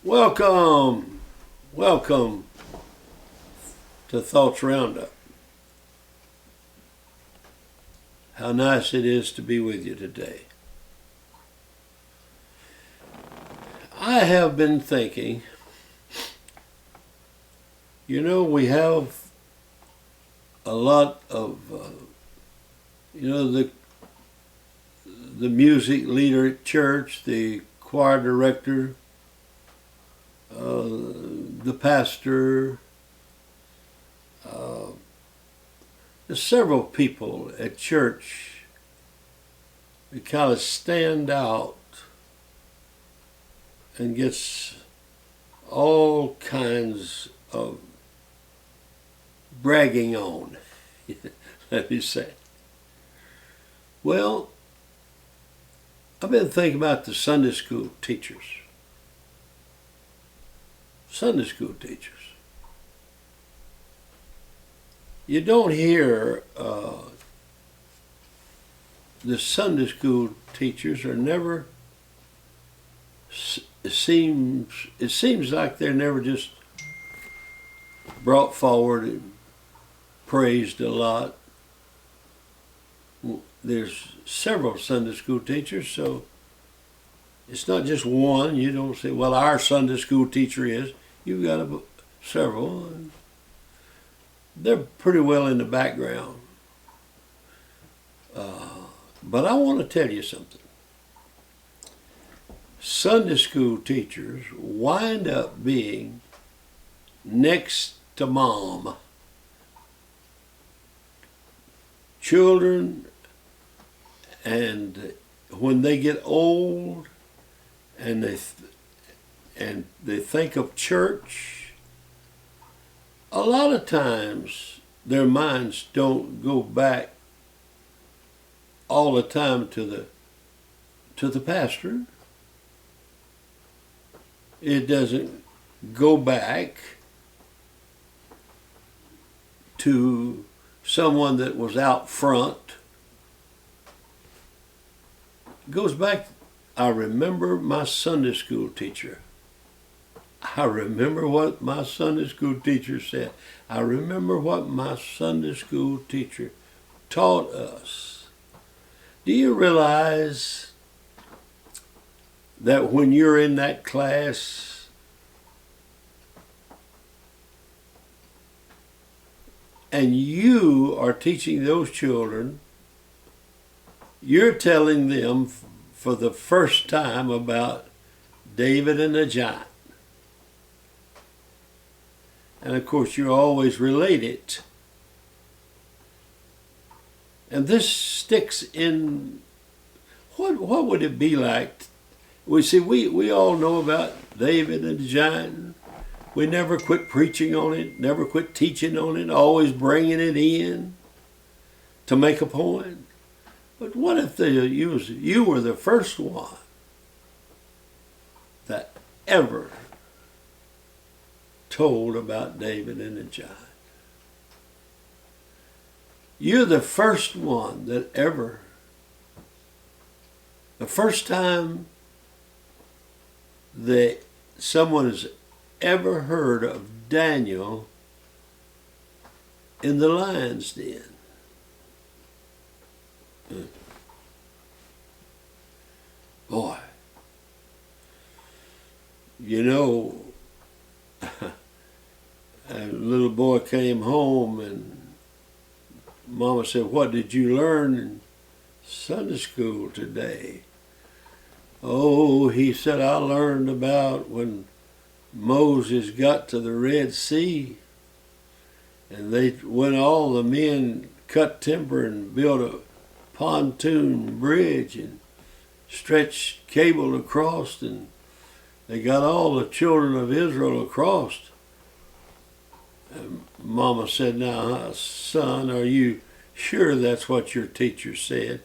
Welcome, welcome to Thoughts Roundup. How nice it is to be with you today. I have been thinking, we have a lot of, the music leader at church, the choir director, the pastor, there's several people at church that kind of stand out and gets all kinds of bragging on, let me say. Well, I've been thinking about the Sunday school teachers. Sunday school teachers. You don't hear the Sunday school teachers are never. It seems like they're never just brought forward and praised a lot. There's several Sunday school teachers, so it's not just one. You don't say, well, our Sunday school teacher is. You've got several. And they're pretty well in the background. But I want to tell you something. Sunday school teachers wind up being next to mom. Children, and when they get old and they think of church, a lot of times their minds don't go back all the time to the pastor. It doesn't go back to someone that was out front. It goes back, I remember my Sunday school teacher. I remember what my Sunday school teacher said. I remember what my Sunday school teacher taught us. Do you realize that when you're in that class, and you are teaching those children, you're telling them for the first time about David and the giant. And of course, you always relate it. And this sticks in, what would it be like? We all know about David and the giant. We never quit preaching on it, never quit teaching on it, always bringing it in to make a point. But what if you were the first one that ever told about David and the giant? You're the first one that ever, the first time that someone has ever heard of Daniel in the lion's den. Boy, a little boy came home and Mama said, what did you learn in Sunday school today? Oh, he said, I learned about when Moses got to the Red Sea and when all the men cut timber and built a pontoon bridge and stretched cable across, and they got all the children of Israel across. And Mama said, now, son, are you sure that's what your teacher said?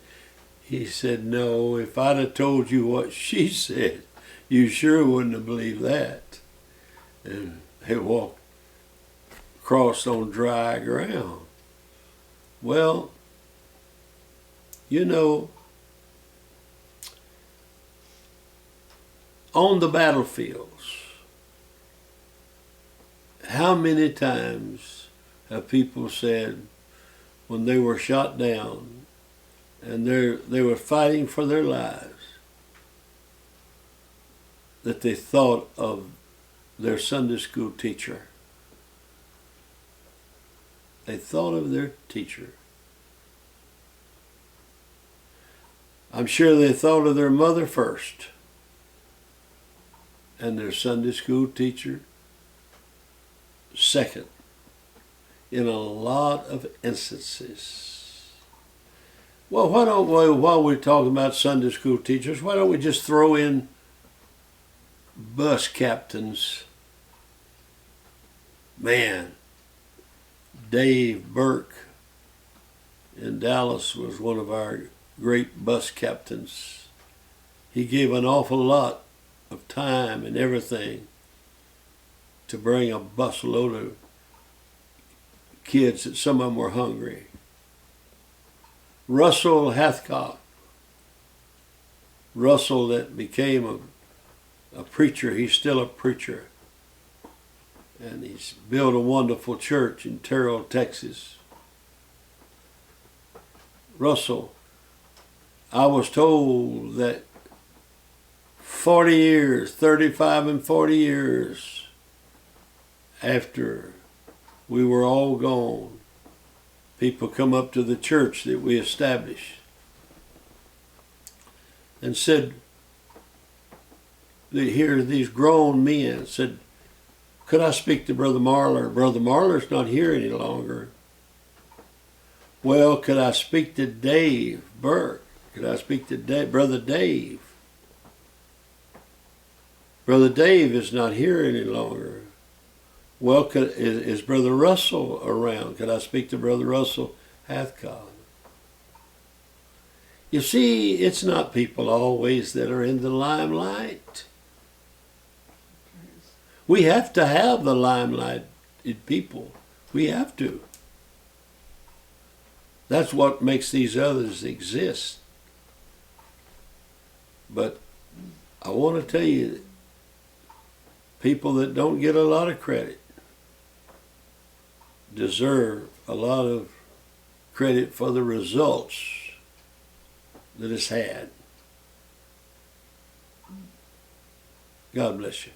He said, no, if I'd have told you what she said, you sure wouldn't have believed that. And they walked across on dry ground. Well, on the battlefields, How many times have people said when they were shot down and they were fighting for their lives that they thought of their Sunday school teacher? They thought of their teacher. I'm sure they thought of their mother first and their Sunday school teacher second in a lot of instances. Well, why don't we, while we're talking about Sunday school teachers, why don't we just throw in bus captains? Man, Dave Burke in Dallas was one of our great bus captains. He gave an awful lot of time and everything to bring a busload of kids that some of them were hungry. Russell Hathcock, Russell that became a preacher, he's still a preacher. And he's built a wonderful church in Terrell, Texas. Russell, I was told that 40 years, 35 and 40 years after we were all gone, people come up to the church that we established and said, they hear these grown men said, could I speak to Brother Marler? Brother Marler's not here any longer. Well, could I speak to Dave Burke? Could I speak to Brother Dave? Brother Dave is not here any longer. Well, is Brother Russell around? Could I speak to Brother Russell Hathcock? You see, it's not people always that are in the limelight. We have to have the limelight in people. We have to. That's what makes these others exist. But I want to tell you, people that don't get a lot of credit deserve a lot of credit for the results that it's had. God bless you.